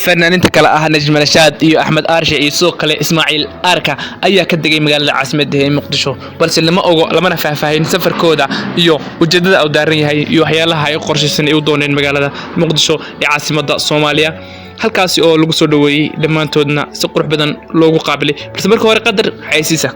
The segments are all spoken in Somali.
fanaaniinta kale ah Najm Nashaad iyo Axmed Aarshe iyo sidoo kale Ismaaciil Aarka ayaa ka degay magaalada caasimadda ee Muqdisho balse lama ogo lamana faahfaahin safarkooda iyo ujeedada uu daaran yahay iyo waxyaalaha ay qorshaysan ay u dooneen magaalada Muqdisho ee caasimadda Soomaaliya halkaasi oo lagu soo dhaweeyay dhamaantoodna si qurux badan loogu qaabilay balse marka hore qadar xaysiisa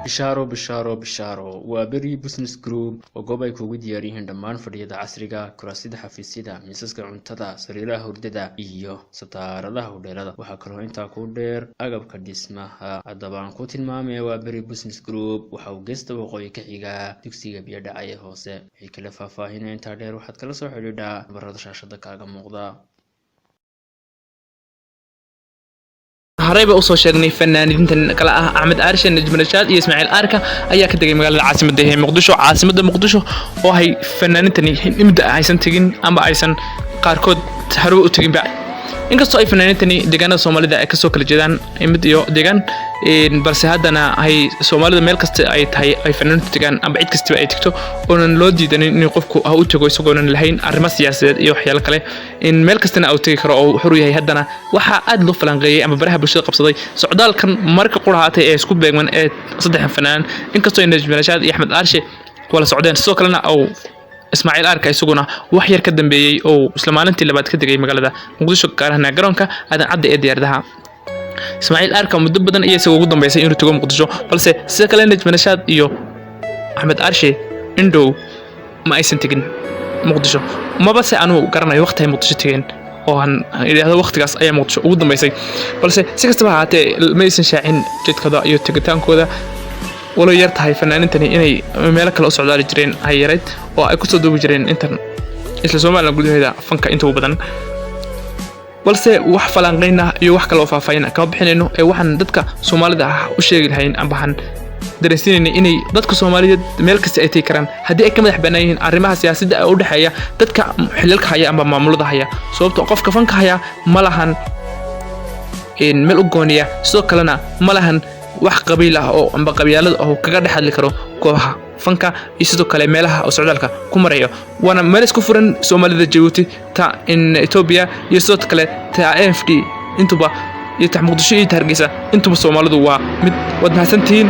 بشارو وبري بزنس جروب وقبل كوجد ياريهن دمان فريدة عصرية كراسيد حفيسيدا ميساسك عنتدا سريرة هرددا إيو ستار الله وديردا وحكرو انتا كودير أقب كديسمها الدبان كوتين مامي وبري بزنس جروب وحاو جست وقوي كحيقا تكسيغا بيادا أي هوسي هيكلا فافاهينا انتا دير وحد كلا سو حدودا برد شاشة كاغا مغدا harayba u soo sheegnay fanaaniintan kala ah Axmed Aarshe Najm Nashaad iyo Ismaaciil Aarka ayaa ka degay magaalada caasimadda ee Muqdisho oo ay fanaaniintani imida aysan tagin ama aysan qaarkood haru u tagin ba inkastoo ay fanaaniintani deegaanada Soomaalida ay ka soo kala jeedaan imid iyo deegaan balse haddana ay Soomaalida meel kasta ay tahay ay fanaaniintu deegaan ama cid kasta ay tagto oo loo diidanin in qofku u tago isagoo aan lahayn arrimo siyaasadeed iyo waxyaalo kale in meel kasta uu tagi karo oo xur yahay haddana waxa aad loo falanqeeyay ama baraha bulshada qabsaday socdaalkan marka quraatay ee isku beegman ee saddex fanaan inkastoo Najm Nashaad iyo Axmed Aarshe wala socdeen sidoo kalena oo Ismaaciil Aarka isaguna wax yar ka dambeeyay oo isla maalintii labaad ka degay magaalada Muqdisho gaarana garoonka aadan cadde ee diyaaradaha Ismaaciil Aarka muddo badan iyo isagu ugu dambeysay inuu tago Muqdisho balse sidoo kale Najm Nashaad iyo Axmed Aarshe indhow ma aysan tagin Muqdisho maba se aanu garanayo waqti ay Muqdisho tageen oo aan ilaahay waqtigaas ayaa Muqdisho ugu dambeysay balse si kastaba ha ahaatee ma aysan shaacin jidkada iyo tagitaankooda walo yar tahay fanaaniintani inay meel kale u socdaali jireen ay yareed oo ay ku soo duubi jireen intan isla Soomaaliland gudaheeda fanka inta badan balse wax falanqeyna iyo wax kale oo faahfaahina ka bixinayno ee waxaan dadka Soomaalida ah u sheegi lahayn ambahan dareensiinayna inay dadka Soomaaliyeed meel kasta ay tagaan hadii ay ka madax banaayihiin arrimaha siyaasadda ee u dhaxeeya dadka xilalka haya ama maamulada haya sababtoo qofka fanka haya ma lahan in meel u gooniya sidoo kalena ma lahan wax qabiil ah oo amba qabyaalad oo kaga dhaxadli karo kooxaha fanka iyo sidoo kale meelaha oo socdaalka ku marayo wana meel isku furan Soomaalida Djibouti ta in Ethiopia iyo sidoo kale ta AFD intuba iyo ta Muqdisho iyo Hargeysa intuba Soomaalidu waa mid wad mahadsantiin